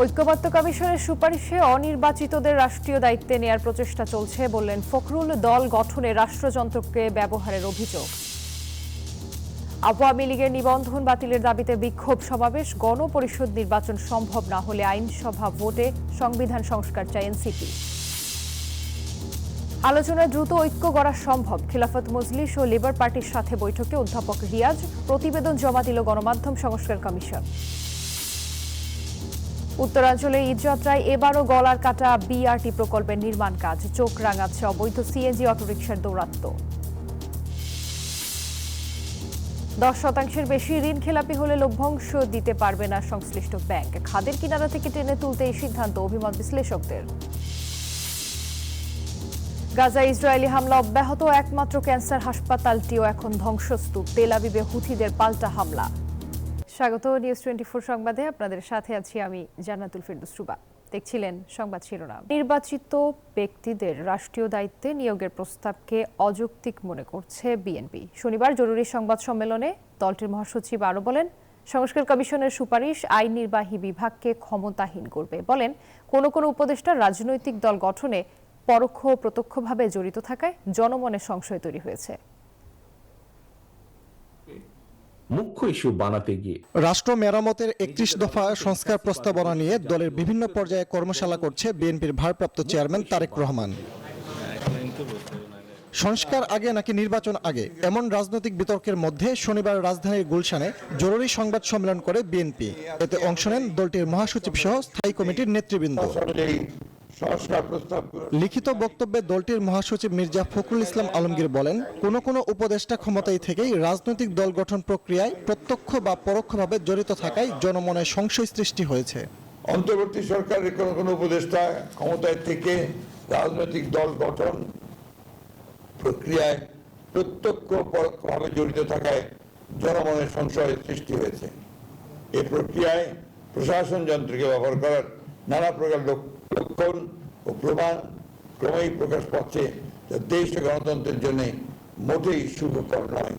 ঐক্যমত্য কমিশনের সুপারিশে অনির্বাচিতদের রাষ্ট্রীয় দায়িত্বে নেয়ার প্রচেষ্টা চলছে বললেন ফখরুল। দল গঠনে রাষ্ট্রযন্ত্রকে ব্যবহারের অভিযোগ। আওয়ামী লীগের নিবন্ধন বাতিলের দাবিতে বিক্ষোভ সমাবেশ। গণপরিষদ নির্বাচন সম্ভব না হলে আইনসভা ভোটে সংবিধান সংস্কার চায় এনসিপি। আলোচনায় দ্রুত ঐক্য গড়া সম্ভব। খিলাফত মজলিস ও লেবার পার্টির সাথে বৈঠকে অধ্যাপক রিয়াজ। প্রতিবেদন জমা দিল গণমাধ্যম সংস্কার কমিশন। উত্তরাঞ্চলে ঈদযাত্রায় এবারও গলার কাটা বিআরটি প্রকল্পের নির্মাণ কাজ। চোখ রাঙাচ্ছে অবৈধ সিএনজি অটোরিকশার দৌরাত্ম্য। 10% বেশি ঋণ খেলাপি হলে লভ্যাংশ দিতে পারবে না সংশ্লিষ্ট ব্যাংক। খাদের কিনারা থেকে টেনে তুলতে এই সিদ্ধান্ত, অভিমত বিশ্লেষকদের। গাজা ইসরায়েলি হামলা অব্যাহত। একমাত্র ক্যান্সার হাসপাতালটিও এখন ধ্বংসস্তূপ। তেল আবিবে হুথিদের পাল্টা হামলা। স্বাগত নিউজ 24 সংবাদে। আপনাদের সাথে আছি আমি জান্নাতুল ফেরদৌস রুবা। দেখছিলেন সংবাদ শিরোনাম। নির্বাচিত ব্যক্তিদের রাষ্ট্রীয় দায়িত্বে নিয়োগের প্রস্তাবকে অযৌক্তিক মনে করছে বিএনপি। শনিবার জরুরি সংবাদ সম্মেলনে দলটির মহাসচিব আরও বলেন, সংস্কার কমিশনের সুপারিশ আইন নির্বাহী বিভাগকে ক্ষমতাহীন করবে। বলেন, কোনো কোনো উপদেষ্টা রাজনৈতিক দল গঠনে পরোক্ষ ও প্রত্যক্ষভাবে জড়িত থাকায় জনমনে সংশয় তৈরি হয়েছে। মুখ্য ইস্যু বানাতে গিয়ে রাষ্ট্র মেরামতের 31 দফা সংস্কার প্রস্তাবনা নিয়ে দলের বিভিন্ন পর্যায়ে কর্মশালা করছে বিএনপির ভারপ্রাপ্ত চেয়ারম্যান তারেক রহমান। সংস্কার আগে নাকি নির্বাচন আগে, এমন রাজনৈতিক বিতর্কের মধ্যে শনিবার রাজধানীর গুলশানে জরুরি সংবাদ সম্মেলন করে বিএনপি। এতে অংশ নেন দলটির মহাসচিব সহ স্থায়ী কমিটির নেতৃবৃন্দ। লিখিত বক্তব্যে দলটির মহাসচিব মির্জা ফখরুল ইসলাম আলমগীর বলেন, কোনো কোনো উপদেষ্টা ক্ষমতায় থেকেই রাজনৈতিক দল গঠন প্রক্রিয়ায় প্রত্যক্ষ বা পরোক্ষভাবে জড়িত থাকায় জনমনে সংশয় সৃষ্টি হয়েছে। অন্তর্বর্তী সরকারের কোনো কোনো উপদেষ্টা ক্ষমতায় থেকে রাজনৈতিক দল গঠন প্রক্রিয়ায় প্রত্যক্ষ পরোক্ষভাবে জড়িত থাকায় জনমনে সংশয় সৃষ্টি হয়েছে। এই প্রক্রিয়ায় প্রশাসন যন্ত্রকে ব্যবহার করার নানা প্রকার লক্ষণ ও প্রমাণ ক্রমেই প্রকাশ পাচ্ছে, যা দেশ ও গণতন্ত্রের জন্য মোটেই শুভকর নয়।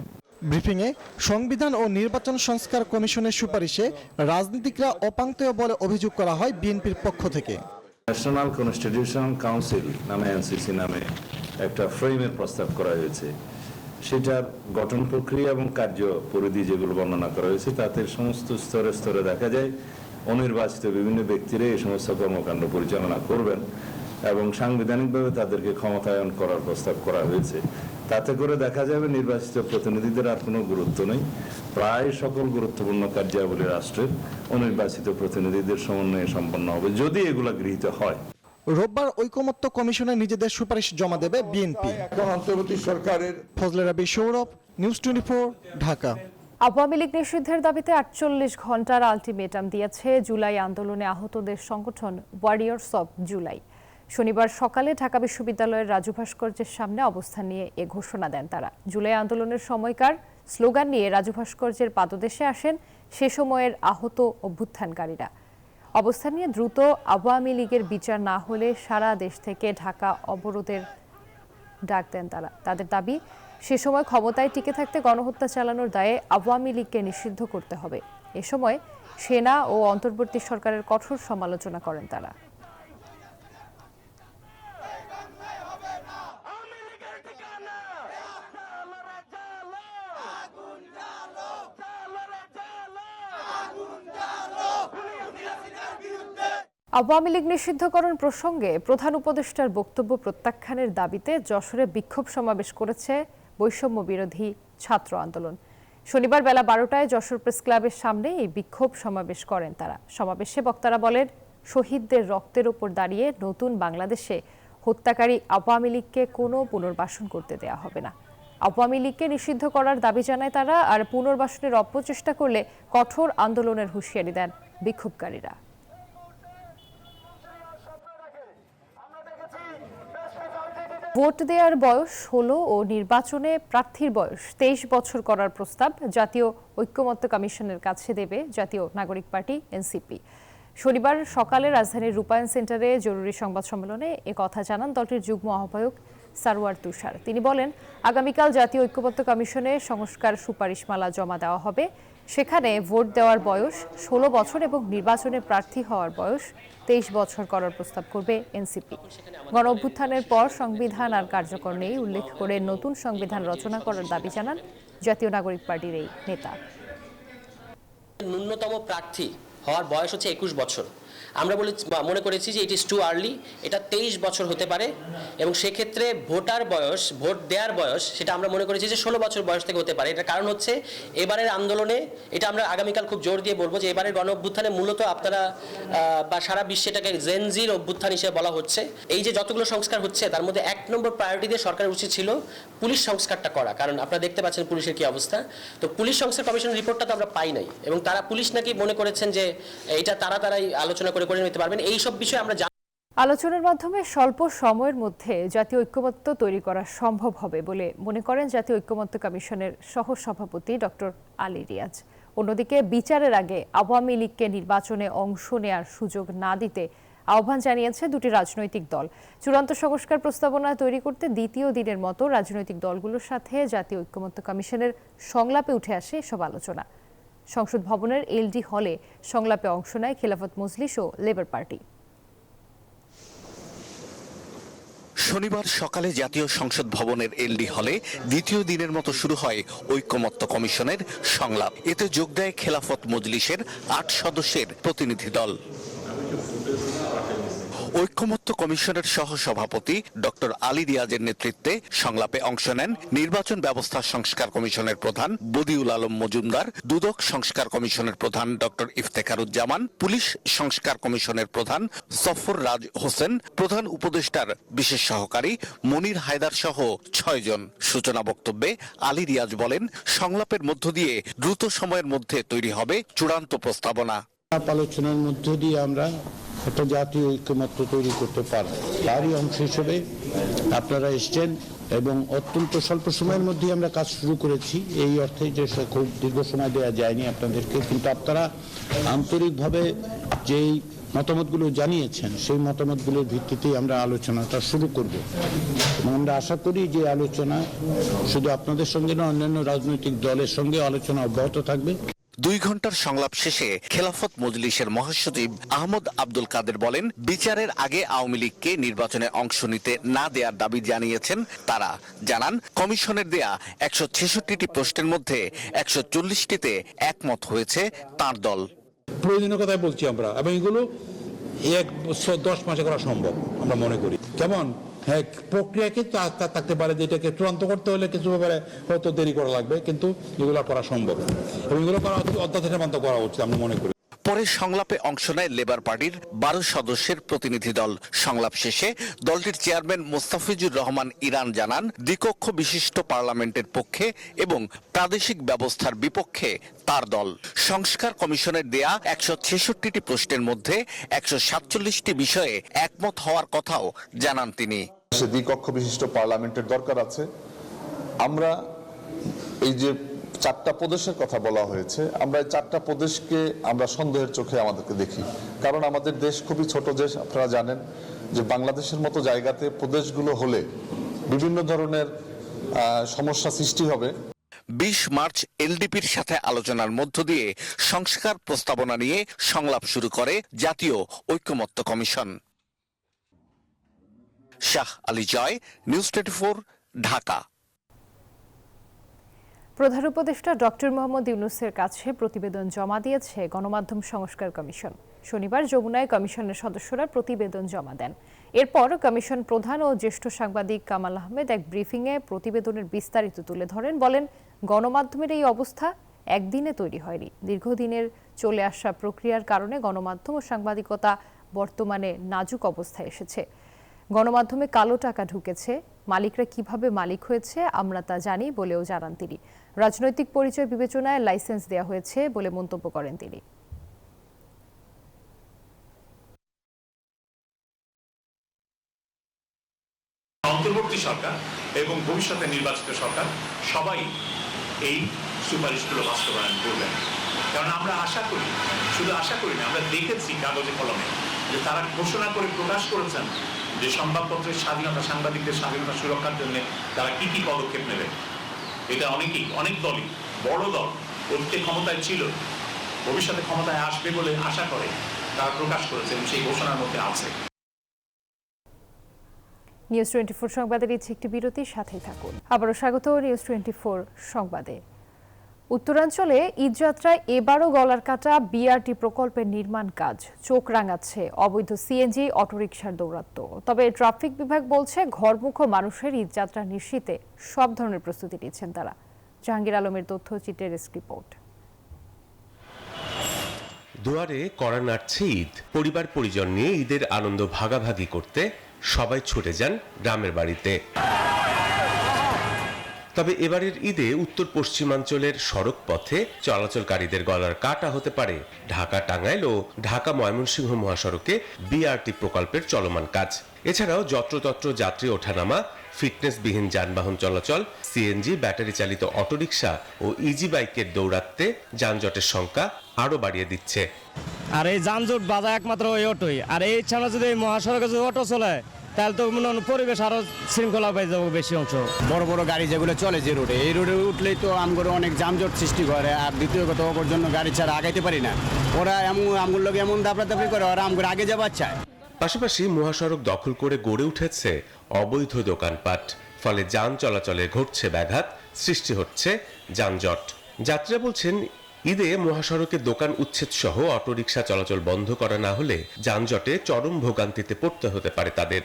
ব্রিফিংয়ে সংবিধান ও নির্বাচন সংস্কার কমিশনের সুপারিশে রাজনীতিকরা অপাংতেয় বলে অভিযোগ করা হয় বিএনপির পক্ষ থেকে। ন্যাশনাল কনস্টিটিউশনাল কাউন্সিল নামে এনসিসি নামে একটা ফ্রেমের প্রস্তাব করা হয়েছে। সেটার গঠন প্রক্রিয়া এবং কার্য পরিধি যেগুলো বর্ণনা করা হয়েছে, তাতে সমস্ত স্তরে স্তরে দেখা যায় অনির্বাচিত বিভিন্ন ব্যক্তিরা এই সমস্ত কর্মকাণ্ড পরিচালনা করবেন এবং সাংবিধানিকভাবে তাদেরকে ক্ষমতায়ন করার প্রস্তাব করা হয়েছে। তাতে করে দেখা যাবে নির্বাচিত প্রতিনিধিদের আর কোনো গুরুত্ব নেই। প্রায় সকল গুরুত্বপূর্ণ কার্যাবলী রাষ্ট্রের অনির্বাচিত প্রতিনিধিদের সমন্বয়ে সম্পন্ন হবে, যদি এগুলা গৃহীত হয়। রোববার ঐকমত্য কমিশনে নিজেদের সুপারিশ জমা দেবে বিএনপি। এখন অন্তর্বর্তী সরকারের ফজলে রাব্বি সৌরভ, নিউজ 24, ঢাকা। আওয়ামী লীগ নিষিদ্ধের দাবিতে 48 ঘন্টার আলটিমেটাম দিয়েছে জুলাই আন্দোলনে আহতদের সংগঠন ওয়ারিয়র্স অব জুলাই। শনিবার সকালে ঢাকা বিশ্ববিদ্যালয়ের রাজু ভাস্কর্যের সামনে অবস্থান নিয়ে এ ঘোষণা দেন তারা। জুলাই আন্দোলনের সময়কার স্লোগান নিয়ে রাজু ভাস্কর্যের পাদদেশে আসেন সে সময়ের আহত অভ্যুত্থানকারীরা। অবস্থান নিয়ে দ্রুত আওয়ামী লীগের বিচার না হলে সারা দেশ থেকে ঢাকা অবরোধের ডাক দেন তারা। তাদের দাবি, সে সময় ক্ষমতায় টিকে থাকতে গণহত্যা চালানোর দায়ে আওয়ামী লীগকে নিষিদ্ধ করতে হবে। এ সময় সেনা ও অন্তর্বর্তী সরকারের কঠোর সমালোচনা করেন তারা। আওয়ামী লীগ নিষিদ্ধকরণ প্রসঙ্গে প্রধান উপদেষ্টার বক্তব্য প্রত্যাখ্যানের দাবিতে যশোরে বিক্ষোভ সমাবেশ করেছে বৈষম্য বিরোধী ছাত্র আন্দোলন। শনিবার বেলা 12টায় যশোর প্রেস ক্লাবের সামনে এই বিক্ষোভ সমাবেশ করেন তারা। সমাবেশে বক্তারা বলেন, শহীদদের রক্তের উপর দাঁড়িয়ে নতুন বাংলাদেশে হত্যাকারী আওয়ামী লীগকে কোনো পুনর্বাসন করতে দেয়া হবে না। আওয়ামী লীগকে নিষিদ্ধ করার দাবি জানায় তারা, আর পুনর্বাসনের অপচেষ্টা করলে কঠোর আন্দোলনের হুঁশিয়ারি দেন বিক্ষোভকারীরা। ভোট দেওয়ার বয়স 16 ও নির্বাচনে প্রার্থীর বয়স 23 বছর করার প্রস্তাব জাতীয় ঐক্যমত্য কমিশনের কাছে দেবে জাতীয় নাগরিক পার্টি এনসিপি। শনিবার সকালে রাজধানীর রূপায়ণ সেন্টারে জরুরি সংবাদ সম্মেলনে একথা জানান দলটির যুগ্ম আহ্বায়ক সারওয়ার তুষার। তিনি বলেন, আগামীকাল জাতীয় ঐক্যমত্য কমিশনে সংস্কার সুপারিশমালা জমা দেওয়া হবে। সেখানে ভোট দেওয়ার বয়স 16 বছর এবং নির্বাচনে প্রার্থী হওয়ার বয়স 23 বছর করার প্রস্তাব করবে এনসিপি। গণ অভ্যুত্থানের পর সংবিধান আর কার্যকর নেই উল্লেখ করে নতুন সংবিধান রচনা করার দাবি জানান জাতীয় নাগরিক পার্টির এই নেতা। ন্যূনতম প্রার্থী হওয়ার বয়স হচ্ছে 21 বছর। আমরা মনে করেছি যে ইট ইজ টু আর্লি, এটা 23 বছর হতে পারে এবং সেক্ষেত্রে ভোটার বয়স, ভোট দেওয়ার বয়স, সেটা আমরা মনে করেছি যে 16 বছর বয়স থেকে হতে পারে। এটার কারণ হচ্ছে এবারের আন্দোলনে, এটা আমরা আগামীকাল খুব জোর দিয়ে বলবো যে এবারের গণ অভ্যুত্থানে মূলত আপনারা বা সারা বিশ্বে এটাকে জেনজির অভ্যুত্থান হিসেবে বলা হচ্ছে। এই যে যতগুলো সংস্কার হচ্ছে তার মধ্যে 1 নম্বর প্রায়োরিটি দিয়ে সরকারের উচিত ছিল পুলিশ সংস্কারটা করা, কারণ আপনারা দেখতে পাচ্ছেন পুলিশের কি অবস্থা। তো পুলিশ সংস্কার কমিশনের রিপোর্টটা তো আমরা পাই নাই এবং তারা পুলিশ নাকি মনে করেছেন যে এটা তারাই আলোচনা করে নিতে পারবেন। এই সব বিষয়ে আমরা আলোচনার মাধ্যমে স্বল্প সময়ের মধ্যে জাতীয় ঐক্যমত্য তৈরি করা সম্ভব হবে বলে মনে করেন জাতীয় ঐক্যমত্য কমিশনের সহসভাপতি ডক্টর আলী রিয়াজ। অন্যদিকে বিচারের আগে আওয়ামী লীগকে নির্বাচনে অংশ নেয়ার সুযোগ না দিতে আহ্বান জানিয়েছে দুটি রাজনৈতিক দল। চূড়ান্ত সংস্কার প্রস্তাবনা তৈরি করতে দ্বিতীয় দিনের মতো রাজনৈতিক দলগুলোর সাথে জাতীয় ঐক্যমত্য কমিশনের সংলাপে উঠে আসে এসব আলোচনা। সংসদ ভবনের এলডি হলে সংলাপে অংশ নেয় খেলাফত মজলিস ও লেবার পার্টি। শনিবার সকালে জাতীয় সংসদ ভবনের এলডি হলে দ্বিতীয় দিনের মতো শুরু হয় ঐক্যমত্য কমিশনের সংলাপ। এতে যোগ দেয় খেলাফত মজলিসের 8 সদস্যের প্রতিনিধি দল। ঐক্যমত্য কমিশনের সহসভাপতি ডক্টর আলী রিয়াজের নেতৃত্বে সংলাপে অংশ নেন নির্বাচন ব্যবস্থা সংস্কার কমিশনের প্রধান বদিউল আলম মজুমদার, দুদক সংস্কার কমিশনের প্রধান ডক্টর ইফতেখারুজ্জামান, পুলিশ সংস্কার কমিশনের প্রধান সফর রাজ হোসেন, প্রধান উপদেষ্টার বিশেষ সহকারী মনির হায়দার সহ 6 জন। সূচনা বক্তব্যে আলী রিয়াজ বলেন, সংলাপের মধ্য দিয়ে দ্রুত সময়ের মধ্যে তৈরি হবে চূড়ান্ত প্রস্তাবনা। আলোচনার মধ্য দিয়ে আমরা একটা জাতীয় ঐক্যমত্য তৈরি করতে পারব। তারই অংশ হিসেবে আপনারা এসছেন এবং অত্যন্ত স্বল্প সময়ের মধ্যে আমরা কাজ শুরু করেছি। এই অর্থে যে খুব দীর্ঘ সময় দেওয়া যায়নি আপনাদেরকে, কিন্তু আপনারা আন্তরিকভাবে যেই মতামতগুলো জানিয়েছেন সেই মতামতগুলোর ভিত্তিতেই আমরা আলোচনাটা শুরু করব এবং আমরা আশা করি যে আলোচনা শুধু আপনাদের সঙ্গে না, অন্যান্য রাজনৈতিক দলের সঙ্গে আলোচনা অব্যাহত থাকবে। 2 ঘন্টার সংলাপ শেষে খেলাফত মজলিসের মহাসচিব আহমদ আব্দুল কাদের বলেন, বিচারের আগে আওয়ামী লীগকে নির্বাচনে অংশ নিতে না দেওয়ার দাবি জানিয়েছেন তারা। জানান, কমিশনের দেয়া 166টি প্রশ্নের মধ্যে 140টিতে একমত হয়েছে তার দল। প্রয়োজনীয় কথাই বলছি আমরা, এবং এগুলো 10 মাসে করা সম্ভব আমরা মনে করি। কেমন হ্যাঁ, প্রক্রিয়া কিন্তু থাকতে পারে যে এটাকে চূড়ান্ত করতে হলে কিছু ব্যাপারে হয়তো দেরি করা লাগবে, কিন্তু এগুলো করা সম্ভব এবং এগুলো করা অধ্যাদেশের মতো করা উচিত আমরা মনে করি। পরে সংলাপে অংশ নেয় লেবার পার্টির 12 সদস্যের প্রতিনিধি দল। সংলাপ শেষে দলটির চেয়ারম্যান মোস্তাফিজুর রহমান ইরান জানান, দ্বিকক্ষ বিশিষ্ট পার্লামেন্টের পক্ষে এবং প্রাদেশিক ব্যবস্থার বিপক্ষে তার দল। সংস্কার কমিশনের দেয়া 166টি প্রশ্নের মধ্যে 147টি বিষয়ে একমত হওয়ার কথাও জানান তিনি। দ্বিকক্ষ বিশিষ্ট পার্লামেন্টের দরকার আছে। আমরা এই যে 4টা প্রদেশের কথা বলা হয়েছে, আমরা এই 4টা প্রদেশকে আমরা সন্দেহের চোখে আমাদেরকে দেখি, কারণ আমাদের দেশ খুবই ছোট দেশ। আপনারা জানেন যে বাংলাদেশের মতো জায়গাতে প্রদেশগুলো হলে বিভিন্ন ধরনের সমস্যা সৃষ্টি হবে। 20 মার্চ এলডিপির সাথে আলোচনার মধ্য দিয়ে সংস্কার প্রস্তাবনা নিয়ে সংলাপ শুরু করে জাতীয় ঐক্যমত্য কমিশন। শাহ আলী জয়, নিউজ 24, ঢাকা। প্রধান উপদেষ্টা ডক্টর মোহাম্মদ ইউনূসের কাছে প্রতিবেদন জমা দিয়েছে গণমাধ্যম সংস্কার কমিশন। শনিবার যমুনায় কমিশনের সদস্যরা প্রতিবেদন জমা দেন। এরপর কমিশন প্রধান ও জ্যেষ্ঠ সাংবাদিক কামাল আহমেদ এক ব্রিফিংয়ে প্রতিবেদনের বিস্তারিত তুলে ধরেন। বলেন, গণমাধ্যমের এই অবস্থা একদিনে তৈরি হয়নি। দীর্ঘদিনের চলে আসা প্রক্রিয়ার কারণে গণমাধ্যম ও সাংবাদিকতা বর্তমানে নাজুক অবস্থায় এসেছে। গণমাধ্যমে কালো টাকা ঢুকেছে, মালিকরা কিভাবে মালিক হয়েছে আমরা তা জানি বলেও জানান তিনি। রাজনৈতিক পরিচয় বিবেচনায় লাইসেন্স দেওয়া হয়েছে বলে মন্তব্য করেন তিনি। অন্তর্বর্তী সরকার এবং ভবিষ্যতে নির্বাচিত সরকার সবাই এই সুপারিশগুলো বাস্তবায়ন করবেন, কারণ আমরা আশা করি, শুধু আশা করি না, আমরা দেখেছি কাগজে কলমে যে তারা ঘোষণা করে প্রকাশ করেছেন যে সংবাদপত্রের স্বাধীনতা, সাংবাদিকদের স্বাধীনতা সুরক্ষার জন্য তারা কি কি পদক্ষেপ নেবে। এটা অনেক দলই, বড় দল অতীতে ক্ষমতায় ছিল, ভবিষ্যতে ক্ষমতায় আসবে বলে আশা করে তারা প্রকাশ করেছে এবং সেই ঘোষণার মধ্যে আছে। নিউজ 24 সংবাদের ইচ্ছে একটি বিরতির সাথেই থাকুন। আবারও স্বাগত নিউজ 24 সংবাদে। উত্তরাঞ্চলে ঈদযাত্রায় এবারও গলার কাটা বিআরটি প্রকল্পের নির্মাণ কাজ চোখ রাঙাচ্ছে অবৈধ সিএনজি অটোরিকশার দৌরাত্ম্য। তবে ট্রাফিক বিভাগ বলছে ঘরমুখো মানুষের ঈদযাত্রা নিশ্চিতে সব ধরনের প্রস্তুতি নিচ্ছেন তারা। জাহাঙ্গীর আলমের তথ্যচিত্রের রিপোর্ট। দুয়ারে কড়া নাড়ছে ঈদ। পরিবার পরিজন নিয়ে ঈদের আনন্দ ভাগাভাগি করতে সবাই ছুটে যান গ্রামের বাড়িতে। তবে এবারের ঈদে উত্তর পশ্চিমাঞ্চলের সড়ক পথে চলাচলকারীদের গলার কাটা হতে পারে ঢাকা টাঙ্গাইল ও ঢাকা ময়মনসিংহ মহাসড়কে বিআরটি প্রকল্পের চলমান কাজ। এছাড়াও যত্রতত্র যাত্রী ওঠানামা, ফিটনেসবিহীন যানবাহন চলাচল, সিএনজি, ব্যাটারি চালিত অটোরিকশা ও ইজি বাইকের দৌরাত্মে যানজটের সংখ্যা আরো বাড়িয়ে দিচ্ছে। আর এই যানজট বাধা একমাত্র ওই অটোই। আর এই ছাড়া যদি মহাসড়কে যদি অটো চলে তাহলে তো পরিবেশ আরো শৃঙ্খলা পাই যাবো বেশি অংশ। বড় বড় গাড়ি যেগুলো চলে যে রোডে, এই রোডে উঠলেই তো আমগুলো অনেক যানজট সৃষ্টি করে। আর দ্বিতীয় কথা, ওর জন্য গাড়ি ছাড়া আগাইতে পারি না। ওরা আমগুলো লোক এমন দাপড়াদাপড়ি করে, ওরা আমগুলো আগে যাবার চায়। পাশাপাশি মহাসড়ক দখল করে গড়ে উঠেছে অবৈধ দোকানপাট, ফলে যান চলাচলে ঘটছে ব্যাঘাত, সৃষ্টি হচ্ছে যানজট। যাত্রীরা বলছেন ঈদে মহাসড়কে দোকান উচ্ছেদ সহ অটোরিকশা চলাচল বন্ধ করা না হলে যানজটে চরম ভোগান্তিতে পড়তে হতে পারে তাদের।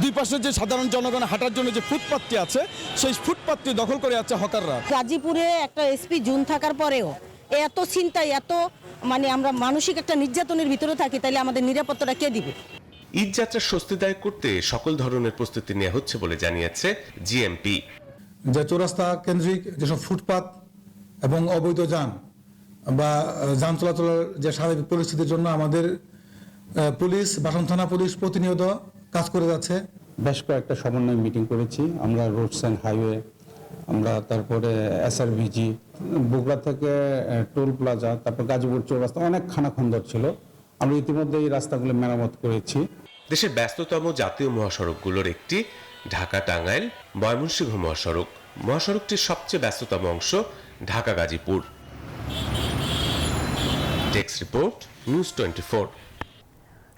দুই পাশে যে সাধারণ জনগণ হাঁটার জন্য যে ফুটপাতটি আছে, সেই ফুটপাতটি দখল করে আছে হকাররা। গাজীপুরে একটা এসপি জোন থাকার পরেও এত চিন্তায়, এত আমরা মানসিক একটা নির্যাতনের ভিতরে থাকি, তাহলে আমাদের নিরাপত্তাটা কে দিবে? ঈদ যাত্রা স্বস্তিদায়ক করতে সকল ধরনের প্রস্তুতি নেওয়া হচ্ছে বলে জানিয়েছে জিএমপি। যে চৌরাস্তা কেন্দ্রিক যেসব ফুটপাত এবং অবৈধ যান বা যান চলাচলের যে স্বাভাবিক পরিস্থিতির জন্য আমাদের পুলিশ, বাসন থানা পুলিশ প্রতিনিয়ত কাজ করে যাচ্ছে। বেশ কয়েকটা সমন্বয় মিটিং করেছি আমরা, রোডস অ্যান্ড হাইওয়ে, আমরা তারপরে SRVG, বগুড়া থেকে টোল প্লাজা, তারপর গাজীপুর চৌরাস্তা, অনেক খানাখন্দর ছিল। আমরা ইতিমধ্যে এই রাস্তাগুলো মেরামত করেছি। দেশের ব্যস্ততম জাতীয় মহাসড়কগুলোর একটি ঢাকা টাঙ্গাইল ময়মনসিংহ মহাসড়ক। মহাসড়কটির সবচেয়ে ব্যস্ততম অংশ Dhaka Gazipur. Desk report, news 24।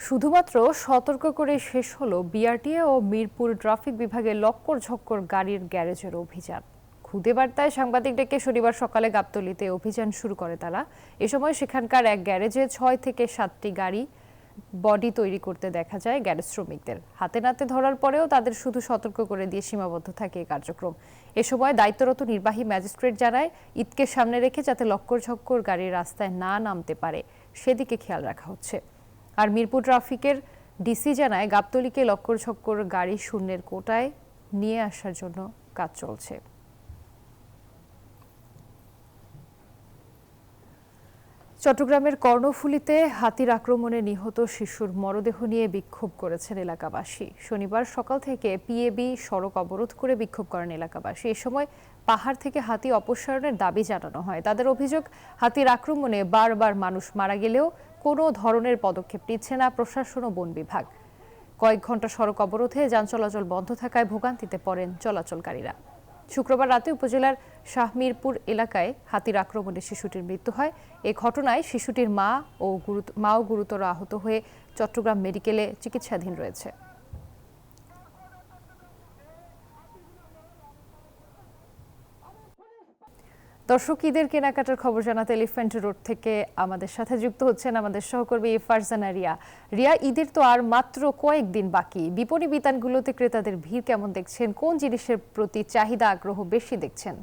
শুধুমাত্র সতর্ক করে শেষ হলো বিআরটিএ ও মিরপুর ট্রাফিক বিভাগের লক্কর ঝক্কর গাড়ির গ্যারেজের অভিযান। খুদে বার্তায় সাংবাদিক ডেকে শনিবার সকালে গাবতলীতে অভিযান শুরু করে তারা। এ সময় সেখানকার এক গ্যারেজে 6 থেকে 7টি গাড়ি বডি তৈরি করতে দেখা যায় গ্যারেজ শ্রমিকদের। হাতে নাতে ধরার পরেও তাদের শুধু সতর্ক করে দিয়ে সীমাবদ্ধ থাকে এই কার্যক্রম। এ সময় দায়িত্বরত নির্বাহী ম্যাজিস্ট্রেট জানায়, ঈদকে সামনে রেখে যাতে লক্কর ঝক্কর গাড়ি রাস্তায় না নামতে পারে সেদিকে খেয়াল রাখা হচ্ছে। আর মিরপুর ট্রাফিকের ডিসি জানায়, গাবতলীকে লক্কর ঝক্কর গাড়ি শূন্যের কোটায় নিয়ে আসার জন্য কাজ চলছে। চট্টগ্রামের কর্ণফুলীতে হাতির আক্রমণে নিহত শিশুর মরদেহ নিয়ে বিক্ষোভ করেছেন এলাকাবাসী। শনিবার সকাল থেকে পিএবি সড়ক অবরোধ করে বিক্ষোভ করেন এলাকাবাসী। এ সময় পাহাড় থেকে হাতি অপসারণের দাবি জানানো হয়। তাদের অভিযোগ, হাতির আক্রমণে বারবার মানুষ মারা গেলেও কোনো ধরনের পদক্ষেপ নিচ্ছে না প্রশাসন ও বন বিভাগ। কয়েক ঘন্টা সড়ক অবরোধে যান চলাচল বন্ধ থাকায় ভোগান্তিতে পড়েন চলাচলকারীরা। শুক্রবার রাতে উপজেলার শাহমিরপুর এলাকায় হাতির আক্রমণে শিশুটির মৃত্যু হয়। এ ঘটনায় শিশুটির মাও গুরুতর আহত হয়ে চট্টগ্রাম মেডিকেলে চিকিৎসাধীন রয়েছে। দর্শক, ঈদের কেনাকাটার খবর জানাতে এলিফ্যান্ট রোড থেকে আমাদের সাথে যুক্ত হচ্ছেন আমাদের সহকর্মী ফারজানা রিয়া। রিয়া, ঈদের তো আর মাত্র কয়েকদিন বাকি, বিপণী বিতানগুলোতে ক্রেতাদের ভিড় কেমন দেখছেন? কোন জিনিসের প্রতি চাহিদা আগ্রহ বেশি দেখছেন?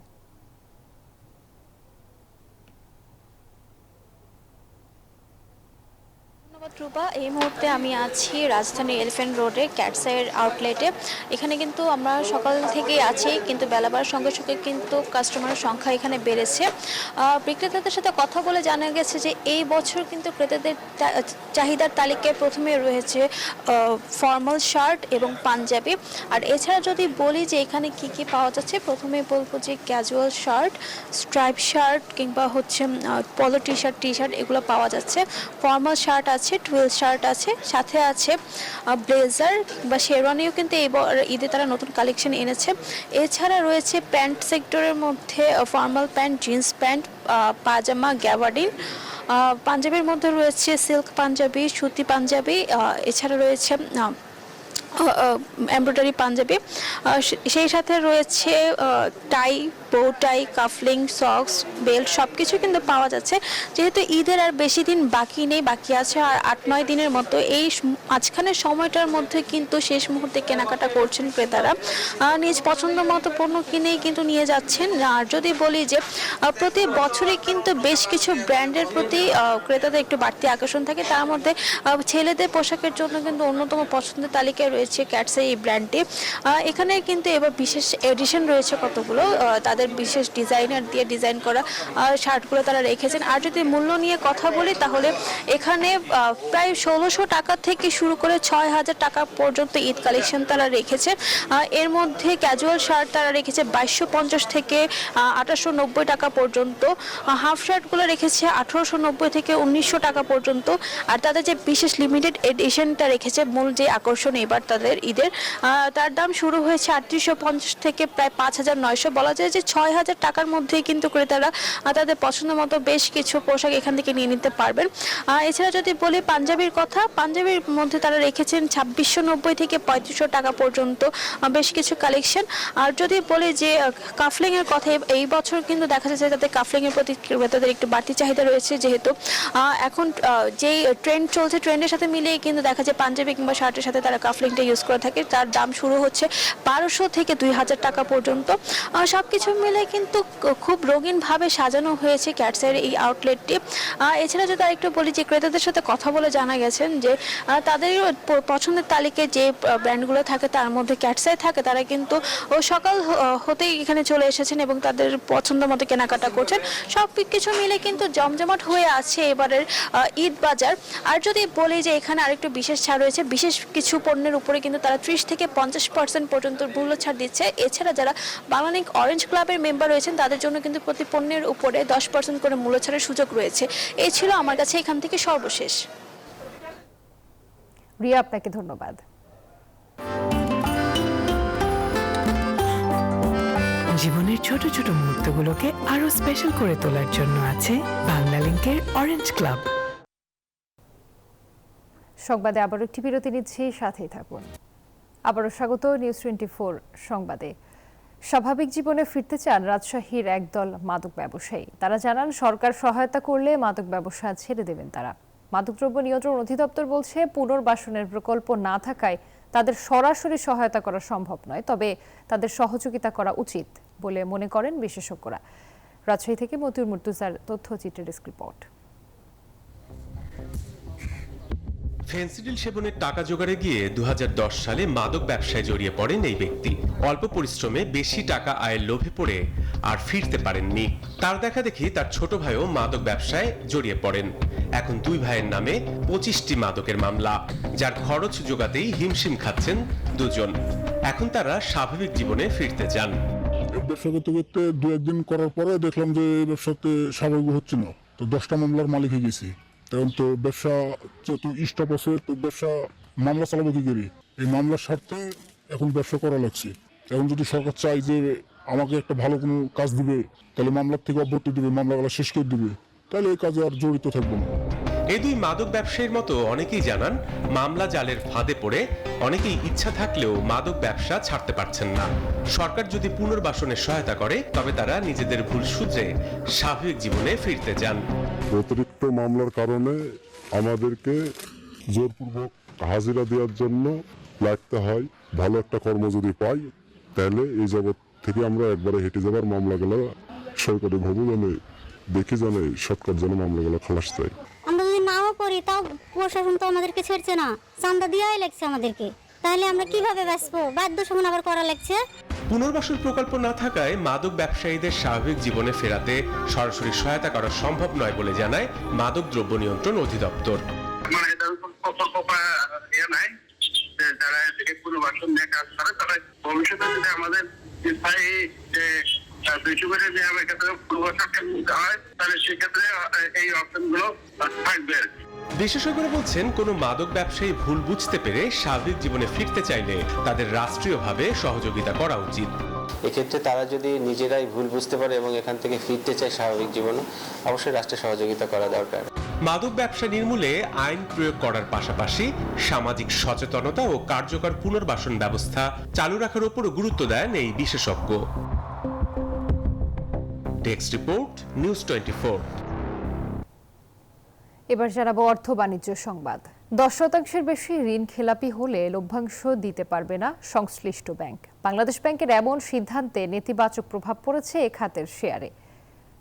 রূপা, এই মুহূর্তে আমি আছি রাজধানী এলিফ্যান্ট রোডে ক্যাটসাইয়ের আউটলেটে। এখানে কিন্তু আমরা সকাল থেকেই আছি, কিন্তু বেলা বাড়ার সঙ্গে সঙ্গে কিন্তু কাস্টমারের সংখ্যা এখানে বেড়েছে। বিক্রেতাদের সাথে কথা বলে জানা গেছে যে এই বছর কিন্তু ক্রেতাদের চাহিদার তালিকায় প্রথমে রয়েছে ফর্মাল শার্ট এবং পাঞ্জাবি। আর এছাড়া যদি বলি যে এখানে কি কি পাওয়া যাচ্ছে, প্রথমে বলবো যে ক্যাজুয়াল শার্ট, স্ট্রাইপ শার্ট কিংবা হচ্ছে পলো টি শার্ট এগুলো পাওয়া যাচ্ছে। ফর্মাল শার্ট আছে রয়েছে, টুয়েল শার্ট আছে, সাথে আছে ব্লেজার বা শেরওয়ানিও কিন্তু এই ঈদে তারা নতুন কালেকশন এনেছে। এছাড়া রয়েছে প্যান্ট সেক্টরের মধ্যে ফর্মাল প্যান্ট, জিন্স প্যান্ট, পাজামা, গ্যাবার্ডিন। পাঞ্জাবির মধ্যে রয়েছে সিল্ক পাঞ্জাবি, সুতি পাঞ্জাবি, এছাড়া রয়েছে এমব্রয়ডারি পাঞ্জাবি, সেই সাথে রয়েছে টাই, বো টাই, কাফলিং, সক্স, বেল্ট সব কিছু কিন্তু পাওয়া যাচ্ছে। যেহেতু ঈদের আর বেশি দিন বাকি নেই, বাকি আছে আর 8-9 দিনের মতো, এই মাঝখানের সময়টার মধ্যে কিন্তু শেষ মুহূর্তে কেনাকাটা করছেন ক্রেতারা, নিজ পছন্দ মতো পণ্য কিনেই কিন্তু নিয়ে যাচ্ছেন। আর যদি বলি যে প্রতি বছরে কিন্তু বেশ কিছু ব্র্যান্ডের প্রতি ক্রেতাদের একটু বাড়তি আকর্ষণ থাকে, তার মধ্যে ছেলেদের পোশাকের জন্য কিন্তু অন্যতম পছন্দের তালিকায় রয়েছে ক্যাটসের এই ব্র্যান্ডটি। এখানে কিন্তু এবার বিশেষ এডিশন রয়েছে কতগুলো, তাদের বিশেষ ডিজাইনার দিয়ে ডিজাইন করা শার্টগুলো তারা রেখেছেন। আর যদি মূল্য নিয়ে কথা বলি তাহলে এখানে প্রায় 1600 টাকা থেকে শুরু করে 6000 টাকা পর্যন্ত ঈদ কালেকশন তারা রেখেছে। এর মধ্যে ক্যাজুয়াল শার্ট তারা রেখেছে 2250 থেকে 2890 টাকা পর্যন্ত, হাফ শার্টগুলো রেখেছে 1890 থেকে 1900 টাকা পর্যন্ত। আর তাদের যে বিশেষ লিমিটেড এডিশনটা রেখেছে, মূল যে আকর্ষণ এবার তাদের ঈদের, তার দাম শুরু হয়েছে 3850 থেকে প্রায় 5900। বলা যায় যে 6000 টাকার মধ্যেই কিন্তু ক্রেতারা তাদের পছন্দ মতো বেশ কিছু পোশাক এখান থেকে নিয়ে নিতে পারবেন। এছাড়া যদি বলি পাঞ্জাবির কথা, পাঞ্জাবির মধ্যে তারা রেখেছেন 2690 থেকে 3500 টাকা পর্যন্ত বেশ কিছু কালেকশন। আর যদি বলি যে কাফলিং এর কথা, এই বছর কিন্তু দেখা যাচ্ছে তাদের কাফলিং এর প্রতি ক্রেতাদের একটু বাড়তি চাহিদা রয়েছে, যেহেতু এখন যেই ট্রেন্ড চলছে, ট্রেন্ডের সাথে মিলিয়ে কিন্তু দেখা যায় পাঞ্জাবি কিংবা শার্টের সাথে তারা কাফলিংটা ইউজ করে থাকে। তার দাম শুরু হচ্ছে 1200 থেকে 2000 টাকা পর্যন্ত। সবকিছু মিলে কিন্তু খুব রঙিনভাবে সাজানো হয়েছে ক্যাটসের এই আউটলেটটি। এছাড়া যদি আরেকটু বলি যে ক্রেতাদের সাথে কথা বলে জানা গেছেন যে তাদের পছন্দের তালিকায় যে ব্র্যান্ডগুলো থাকে তার মধ্যে ক্যাটসে থাকে, তারা কিন্তু সকাল হতেই এখানে চলে এসেছেন এবং তাদের পছন্দ মতো কেনাকাটা করছেন। সব কিছু মিলে কিন্তু জমজমাট হয়ে আছে এবারের ঈদ বাজার। আর যদি বলি যে এখানে আরেকটু বিশেষ ছাড় রয়েছে, বিশেষ কিছু পণ্যের উপরে কিন্তু তারা 30 থেকে 50% পর্যন্ত মূল্য ছাড় দিচ্ছে। এছাড়া যারা বাংলালিংক অরেঞ্জ ক্লাবের মেম্বার রয়েছেন তাদের জন্য কিন্তু প্রতি পণ্যের উপরে 10% করে মূল্য ছাড়ের সুযোগ রয়েছে। এই ছিল আমার কাছে এখান থেকে সর্বশেষ। রিয়া, আপনাকে ধন্যবাদ। জীবনের ছোট ছোট মুহূর্তগুলোকে আরো স্পেশাল করে তোলার জন্য আছে বাংলালিংকের অরেঞ্জ ক্লাব। সংবাদে আবারও একটি বিরতি নিচ্ছি, সাথেই থাকুন। আবারও স্বাগত নিউজ 24 সংবাদে। স্বাভাবিক জীবনে ফিরতে চান রাজশাহীর একদল মাদক ব্যবসায়ী। তারা জানান সরকার সহায়তা করলে মাদক ব্যবসা ছেড়ে দেবেন তারা। মাদকদ্রব্য নিয়ন্ত্রণ অধিদপ্তর বলছে পুনর্বাসনের প্রকল্প না থাকায় তাদের সরাসরি সহায়তা করা সম্ভব নয়, তবে তাদের সহযোগিতা করা উচিত বলে মনে করেন বিশেষজ্ঞরা। রাজশাহী থেকে মতিউর মুর্তুজার তথ্যচিত্রের ডেস্ক রিপোর্ট। ফেন্সিডিল সেবনের টাকা জোগাড়ে গিয়ে 2010 সালে মাদক ব্যবসায় জড়িয়ে পড়েন এই ব্যক্তি। অল্প পরিশ্রমে বেশি টাকা আয়ের লোভে পড়ে আর ফিরতে পারেননি। তার দেখা দেখি তার ছোট ভাইও মাদক ব্যবসায় জড়িয়ে পড়েন। এখন দুই ভাইয়ের নামে 25টি মাদকের মামলা, যার খরচ জোগাতেই হিমশিম খাচ্ছেন দুজন। এখন তারা স্বাভাবিক জীবনে ফিরতে চান। ব্যবসা করতে করতে 2-1 দিন করার পরে দেখলাম যে ব্যবসাতে স্বাভাবিক হচ্ছে না, তো 10টা মামলার মালিক হয়ে গেছি। এখন তো ব্যবসা যেহেতু স্টপ আছে, তো ব্যবসা মামলা চালাবো কি করি? এই মামলার স্বার্থে এখন ব্যবসা করা লাগছে। এখন যদি সরকার চাই যে আমাকে একটা ভালো কোনো কাজ দিবে, তাহলে মামলার থেকে অব্যাহতি দিবে, মামলাগুলো শেষ করে দিবে, তাহলে এই কাজে আর জড়িত থাকবো না। এই দুই মাদক ব্যবসায়ীর মতো অনেকেই জানান মামলা জালের ফাঁদে পড়ে অনেকেই ইচ্ছা থাকলেও মাদক ব্যবসা ছাড়তে পারছেন না। সরকার যদি পুনর্বাসনের সহায়তা করে তবে তারা নিজেদের ভুল শুধরে স্বাভাবিক জীবনে ফিরতে চান। অতিরিক্ত মামলার কারণে আমাদেরকে জোরপূর্বক হাজিরা দেওয়ার জন্য লাগতে হয়। ভালো একটা কর্ম যদি পাই তাহলে এই জগৎ থেকে আমরা একবারে হেঁটে যাবার মামলাগুলো সরকারিভাবে জানে দেখে জানে সরকার যেন মামলাগুলো খালাস দেয়। আমরা যদি নাও করি তাও প্রশাসন তো আমাদেরকে ছেড়ছে না, চাঁদা দেওয়াই লাগছে আমাদেরকে, তাহলে আমরা কিভাবে বাঁচবো? বাধ্য সমন আবার করা লাগছে। পুনর্বাসন প্রকল্প না থাকায় মাদক ব্যবসায়ীদের স্বাভাবিক জীবনে ফেরাতে সরাসরি সহায়তা করা সম্ভব নয় বলে জানায় মাদক দ্রব্য নিয়ন্ত্রণ অধিদপ্তর। যারা পুনর্বাসন নিয়ে কাজ করে তারা ভবিষ্যতে যদি আমাদের পুনর্বাসন হয় তাহলে সেক্ষেত্রে এই অপশনগুলো থাকবে। বিশেষজ্ঞরা বলছেন কোনো মাদক ব্যবসায়ী ভুল বুঝতে পেরে স্বাভাবিক জীবনে ফিরতে চাইলে তাদের রাষ্ট্রীয়ভাবে সহযোগিতা করা উচিত। এক্ষেত্রে তারা যদি নিজেরাই ভুল বুঝতে পারে এবং এখান থেকে ফিরতে চায় স্বাভাবিক জীবনে, অবশ্যই রাষ্ট্রের সহযোগিতা করা দরকার। মাদক ব্যবসা নির্মূলে আইন প্রয়োগ করার পাশাপাশি সামাজিক সচেতনতা ও কার্যকর পুনর্বাসন ব্যবস্থা চালু রাখার উপরও গুরুত্ব দেন এই বিশেষজ্ঞ। Desk report, news 24। এবার জানাবো অর্থ বাণিজ্য সংবাদ। 10% বেশি ঋণ খেলাপি হলে লভ্যাংশ দিতে পারবে না সংশ্লিষ্ট ব্যাংক। বাংলাদেশ ব্যাংকের এমন সিদ্ধান্তে নেতিবাচক প্রভাব পড়েছে এ খাতের শেয়ারে।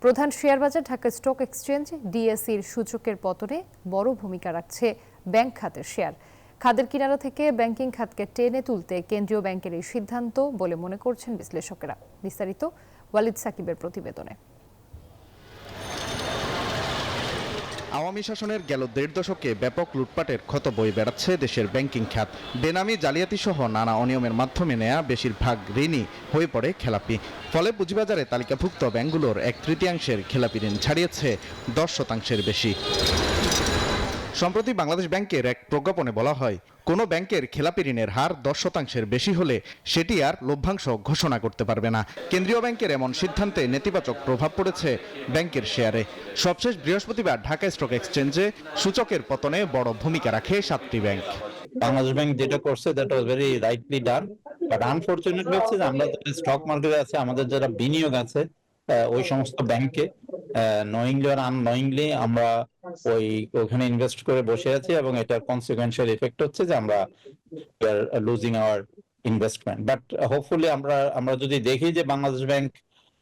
প্রধান শেয়ার বাজার ঢাকা স্টক এক্সচেঞ্জ ডিএসইর সূচকের পতনে বড় ভূমিকা রাখছে ব্যাংক খাতের শেয়ার। খাদের কিনারা থেকে ব্যাংকিং খাতকে টেনে তুলতে কেন্দ্রীয় ব্যাংকের এই সিদ্ধান্ত বলে মনে করছেন বিশ্লেষকেরা। বিস্তারিত ওয়ালিদ সাকিবের প্রতিবেদনে। আওয়ামী শাসনের গেল 1.5 দশকে ব্যাপক লুটপাটের ক্ষত বয়ে বেড়াচ্ছে দেশের ব্যাংকিং খাত। বেনামি জালিয়াতি সহ নানা অনিয়মের মাধ্যমে নেয়া বেশিরভাগ ঋণই হয়ে পড়ে খেলাপি। ফলে পুঁজিবাজারে তালিকাভুক্ত ব্যাংকগুলোর 1/3 খেলাপি ঋণ ছাড়িয়েছে 10% বেশি। সম্প্রতি বাংলাদেশ ব্যাংকের এক প্রজ্ঞাপনে বলা হয়, কোনো ব্যাংকের খেলাপি ঋণের হার 10% বেশি হলে সেটি আর লভ্যাংশ ঘোষণা করতে পারবে না। কেন্দ্রীয় ব্যাংকের এমন সিদ্ধান্তে নেতিবাচক প্রভাব পড়েছে ব্যাংকের শেয়ারে। সবশেষ বৃহস্পতিবার ঢাকা স্টক এক্সচেঞ্জে সূচকের পতনে বড় ভূমিকা রাখে 7টি ব্যাংক। বাংলাদেশ ব্যাংক যেটা করছে that was very rightly done, but unfortunately হচ্ছে যে আমরা স্টক মার্কেটে আছে, আমাদের যারা বিনিয়োগ আছে ওই সমস্ত ব্যাংকে নোয়িংলি আর আননোয়িংলি আমরা ওখানে ইনভেস্ট করে বসে আছি এবং এটার কনসিকুয়েন্সিয়াল এফেক্ট হচ্ছে যে আমরা losing our investment. But hopefully আমরা যদি দেখি যে বাংলাদেশ ব্যাংক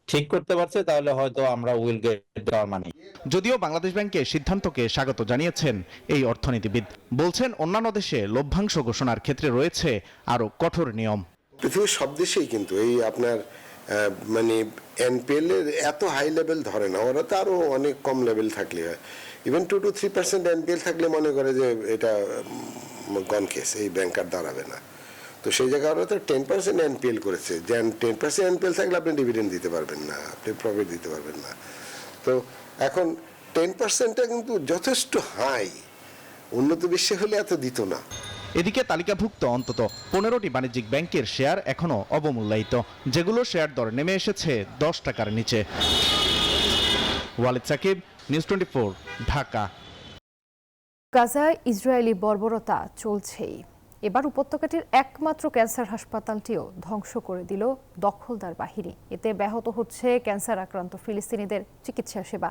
ঠিক করতে পারছে তাহলে হয়তো আমরা উইল গেট আওয়ার মানি। যদিও বাংলাদেশ ব্যাংকের সিদ্ধান্তকে স্বাগত জানিয়েছেন এই অর্থনীতিবিদ। বলছেন অন্যান্য দেশে লভ্যাংশ ঘোষণার ক্ষেত্রে রয়েছে আরো কঠোর নিয়ম। পৃথিবীর সব দেশেই কিন্তু এই আপনার মানে এনপিএল এর এত হাই লেভেল ধরে না, ওরা তো আরো অনেক কম লেভেল থাকলে হয়। ইভেন 2 to 3% এনপিএল থাকলে মনে করে যে এটা গন কেস, এই ব্যাংক আর দাঁড়াবে না। তো সেই জায়গায় ওরা তো 10% এনপিএল করেছে। যে 10% এনপিএল থাকলে আপনি ডিভিডেন্ড দিতে পারবেন না, আপনি প্রফিট দিতে পারবেন না। তো এখন 10%টা কিন্তু যথেষ্ট হাই, উন্নত বিশ্বে হলে এত দিত না। এদিকে তালিকাভুক্ত অন্তত 15টি বাণিজ্যিক ব্যাংকের শেয়ার এখনো অবমূল্যায়িত, যেগুলো শেয়ার দর নেমে এসেছে 10 টাকার নিচে। ওয়ালিদ সাকিব, নিউজ 24, ঢাকা। গাজায় ইসরায়েলি বর্বরতা চলছেই। এবার উপত্যকাটির একমাত্র ক্যান্সার হাসপাতালটিও ধ্বংস করে দিল দখলদার বাহিনী। এতে ব্যাহত হচ্ছে ক্যান্সার আক্রান্ত ফিলিস্তিনিদের চিকিৎসা সেবা।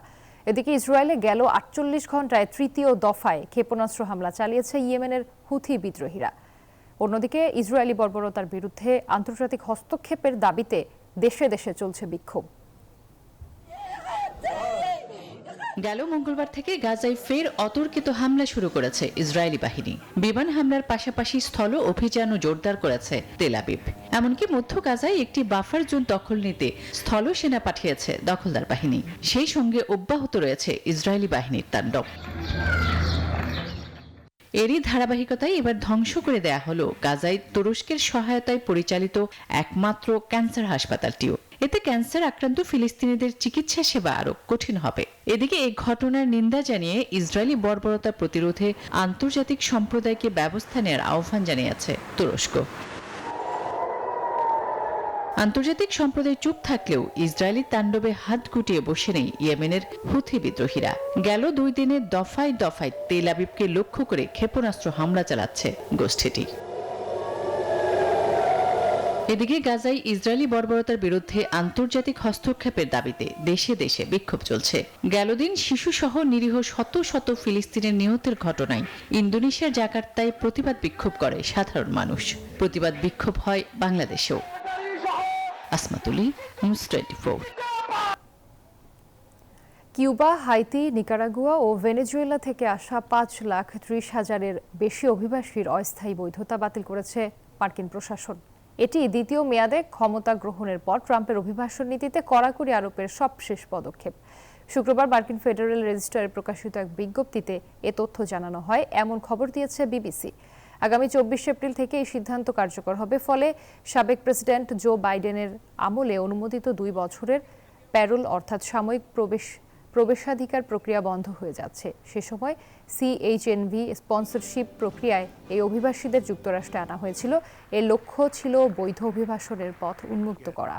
এদিকে ইসরায়েলে গেল 48 ঘন্টায় 3য় দফায় ক্ষেপণাস্ত্র হামলা চালিয়েছে ইয়েমেনের হুথি বিদ্রোহীরা। অন্যদিকে ইসরায়েলি বর্বরতার বিরুদ্ধে আন্তর্জাতিক হস্তক্ষেপের দাবিতে দেশে দেশে চলছে বিক্ষোভ। গেল মঙ্গলবার থেকে গাজায় ফের অতর্কিত হামলা শুরু করেছে ইসরায়েলি বাহিনী। বিমান হামলার পাশাপাশি স্থল অভিযানও জোরদার করেছে তেল আবিব। এমনকি মধ্য গাজায় একটি বাফার জোন দখল নিতে স্থল সেনা পাঠিয়েছে দখলদার বাহিনী। সেই সঙ্গে অব্যাহত রয়েছে ইসরায়েলি বাহিনীর তাণ্ডব। এরই ধারাবাহিকতায় এবার ধ্বংস করে দেয়া হলো গাজায় তুরস্কের সহায়তায় পরিচালিত একমাত্র ক্যান্সার হাসপাতালটিও। এতে ক্যান্সার আক্রান্ত ফিলিস্তিনিদের চিকিৎসা সেবা আরো কঠিন হবে। এদিকে এই ঘটনার নিন্দা জানিয়ে ইসরায়েলি বর্বরতা প্রতিরোধে আন্তর্জাতিক সম্প্রদায়কে ব্যবস্থা নেওয়ার আহ্বান জানিয়েছে তুরস্ক। আন্তর্জাতিক সম্প্রদায় চুপ থাকলেও ইসরায়েলি তাণ্ডবে হাত গুটিয়ে বসে নেই ইয়েমেনের হুথি বিদ্রোহীরা। গেল 2 দিনে দফায় দফায় তেল আবিবকে লক্ষ্য করে ক্ষেপণাস্ত্র হামলা চালাচ্ছে গোষ্ঠীটি। এদিকে গাজায় ইসরায়েলি বর্বরতার বিরুদ্ধে আন্তর্জাতিক হস্তক্ষেপের দাবিতে দেশে দেশে বিক্ষোভ চলছে। গেল দিন শিশুসহ নিরীহ শত শত ফিলিস্তিনের নিহতের ঘটনায় ইন্দোনেশিয়ার জাকার্তায় প্রতিবাদ বিক্ষোভ করে সাধারণ মানুষ। প্রতিবাদ বিক্ষোভ হয় বাংলাদেশেও। আসমাতুলি, নিউজ 24। কিউবা, হাইতি, নিকারাগুয়া ও ভেনেজুয়েলা থেকে আসা 5,30,000-এর বেশি অভিবাসীর অস্থায়ী বৈধতা বাতিল করেছে মার্কিন প্রশাসন। এটি দ্বিতীয় মেয়াদে ক্ষমতা গ্রহণের পর ট্রাম্পের অভিবাসন নীতিতে কড়াকড়ি আরোপের সবশেষ পদক্ষেপ। শুক্রবার মার্কিন ফেডারেল রেজিস্টারে প্রকাশিত এক বিজ্ঞপ্তিতে এ তথ্য জানানো হয়, এমন খবর দিয়েছে বিবিসি। আগামী 24 এপ্রিল থেকে এই সিদ্ধান্ত কার্যকর হবে। ফলে সাবেক প্রেসিডেন্ট জো বাইডেনের আমলে অনুমোদিত 2 বছরের প্যারোল অর্থাৎ সাময়িক প্রবেশাধিকার প্রক্রিয়া বন্ধ হয়ে যাচ্ছে। সে সময় সিএইচএনভি স্পন্সরশিপ প্রক্রিয়ায় এই অভিবাসীদের যুক্তরাষ্ট্রে আনা হয়েছিল। এর লক্ষ্য ছিল বৈধ অভিবাসনের পথ উন্মুক্ত করা।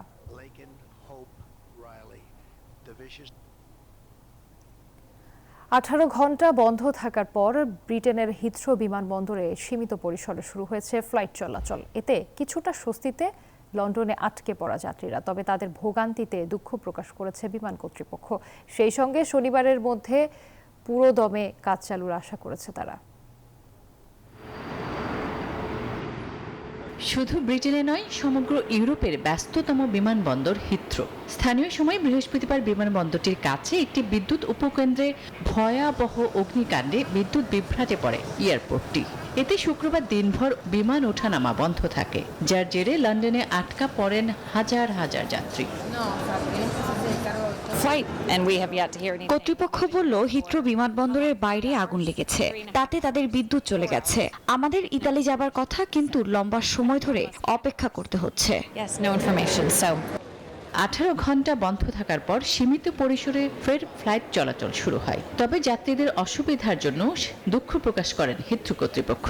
18 ঘন্টা বন্ধ থাকার পর ব্রিটেনের হিথ্রো বিমানবন্দরে সীমিত পরিসরে শুরু হয়েছে ফ্লাইট চলাচল। এতে কিছুটা স্বস্তিতে লন্ডনে আটকে পড়া যাত্রীরা, তবে তাদের ভোগান্তিতে দুঃখ প্রকাশ করেছে বিমান কর্তৃপক্ষ। সেই সঙ্গে শনিবারের মধ্যে পুরোদমে কাজ চালুর আশা করেছে তারা। শুধু ব্রিটেনে নয়, সমগ্র ইউরোপের ব্যস্ততম বিমানবন্দর হিথ্রো। স্থানীয় সময় বৃহস্পতিবার বিমানবন্দরটির কাছে একটি বিদ্যুৎ উপকেন্দ্রে ভয়াবহ অগ্নিকাণ্ডে বিদ্যুৎ বিভ্রাটে পড়ে এয়ারপোর্টটি। এতে শুক্রবার দিনভর বিমান ওঠানামা বন্ধ থাকে, যার জেরে লন্ডনে আটকা পড়েন হাজার হাজার যাত্রী। কর্তৃপক্ষ বলল হিথ্রো বিমানবন্দরের বাইরে আগুন লেগেছে, তাতে তাদের বিদ্যুৎ চলে গেছে। আমাদের ইতালি যাবার কথা, কিন্তু লম্বা সময় ধরে অপেক্ষা করতে হচ্ছে। 18 ঘন্টা বন্ধ থাকার পর সীমিত পরিসরে ফের ফ্লাইট চলাচল শুরু হয়, তবে যাত্রীদের অসুবিধার জন্য দুঃখ প্রকাশ করেন হিথ্রো কর্তৃপক্ষ।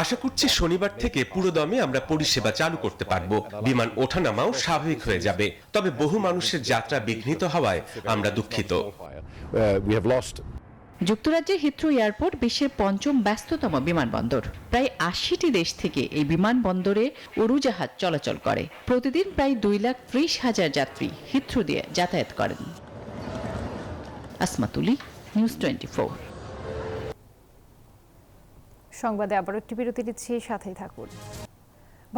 আশা করছি শনিবার থেকে পুরোদমে আমরা পরিষেবা চালু করতে পারব। বিমান ওঠানামাও স্বাভাবিক হয়ে যাবে, তবে বহু মানুষের যাত্রা বিঘ্নিত হওয়ায় আমরা দুঃখিত। যুক্তরাজ্যের হিথ্রো এয়ারপোর্ট বিশ্বের 5ম ব্যস্ততম বিমানবন্দর। প্রায় 80টি দেশ থেকে এই বিমানবন্দরে উড়োজাহাজ চলাচল করে। প্রতিদিন প্রায় 2,30,000 যাত্রী হিথ্রো দিয়ে যাতায়াত করেন। আসমাতুলি, নিউজ 24। সংবাদে আবার একটি বিরতি দিচ্ছি, সাথেই থাকুন।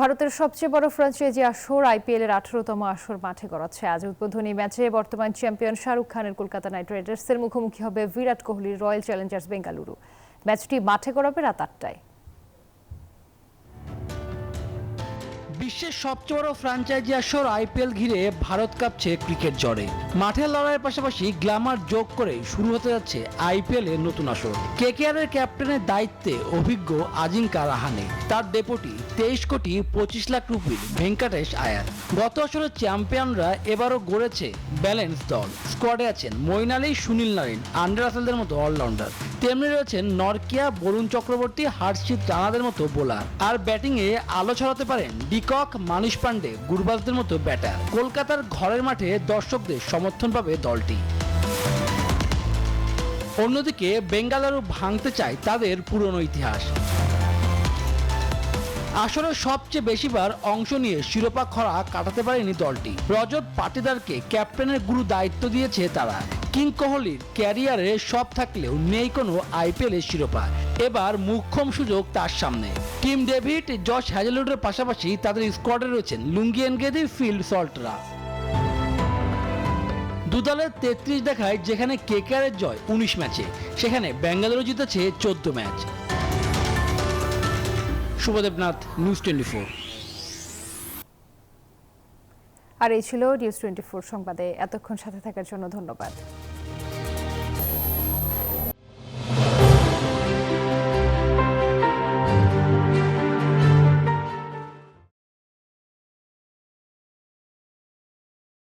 ভারতের সবচেয়ে বড় ফ্র্যাঞ্চাইজি আসর আইপিএল এর 18তম আসর মাঠে গড়াচ্ছে। আজ উদ্বোধনী ম্যাচে বর্তমান চ্যাম্পিয়ন শাহরুখ খানের কলকাতা নাইট রাইডার্সের মুখোমুখি হবে বিরাট কোহলির রয়্যাল চ্যালেঞ্জার্স বেঙ্গালুরু। ম্যাচটি মাঠে গড়াবে রাত 8টায়। বিশ্বের সবচেয়ে বড় ফ্র্যাঞ্চাইজি আসর আইপিএল ঘিরে ভারত কাঁপছে ক্রিকেট জ্বরে। মাঠের লড়াইয়ের পাশাপাশি গ্ল্যামার যোগ করে শুরু হতে যাচ্ছে আইপিএল এর নতুন আসর। কেকেআর এর ক্যাপ্টেনের দায়িত্বে অভিজ্ঞ আজিঙ্কা রাহানে, তার ডেপুটি 23 কোটি 25 লাখ রুপির ভেঙ্কটেশ আয়ার। গত আসরের চ্যাম্পিয়নরা এবারও গড়েছে ব্যালেন্স দল। স্কোয়াডে আছেন মঈন আলী, সুনীল নারিন, আন্ডার রাসেলদের মতো অলরাউন্ডার। তেমনি রয়েছেন নরকিয়া, বরুণ চক্রবর্তী, হর্ষিত রানাদের মতো বোলার। আর ব্যাটিংয়ে আলো ছড়াতে পারেন ডিকক, মানিশ পান্ডে, গুরবাজদের মতো ব্যাটার। কলকাতার ঘরের মাঠে দর্শকদের সমর্থন পাবে দলটি। অন্যদিকে বেঙ্গালুরু ভাঙতে চায় তাদের পুরনো ইতিহাস। আসলে সবচেয়ে বেশিবার অংশ নিয়ে শিরোপা খরা কাটাতে পারেনি দলটি। রজত পাটিদারকে ক্যাপ্টেনের গুরু দায়িত্ব দিয়েছে তারা। কিং কোহলির ক্যারিয়ারে সব থাকলেও নেই কোনো আইপিএলের শিরোপা। এবার মোক্ষম সুযোগ তার সামনে। টিম ডেভিড, জশ হ্যাজেলউডের পাশাপাশি তাদের স্কোয়াডে রয়েছেন লুঙ্গি এনগেদি, ফিল সল্টরা। দুদলের 33 দেখায় যেখানে কেকেআরের জয় 19 ম্যাচে, সেখানে বেঙ্গালুরু জিতেছে 14 ম্যাচ। শুভদেবনাথ, নিউজ 24। আর এই ছিল নিউজ 24 সংবাদে এতক্ষণ সাথে থাকার জন্য ধন্যবাদ।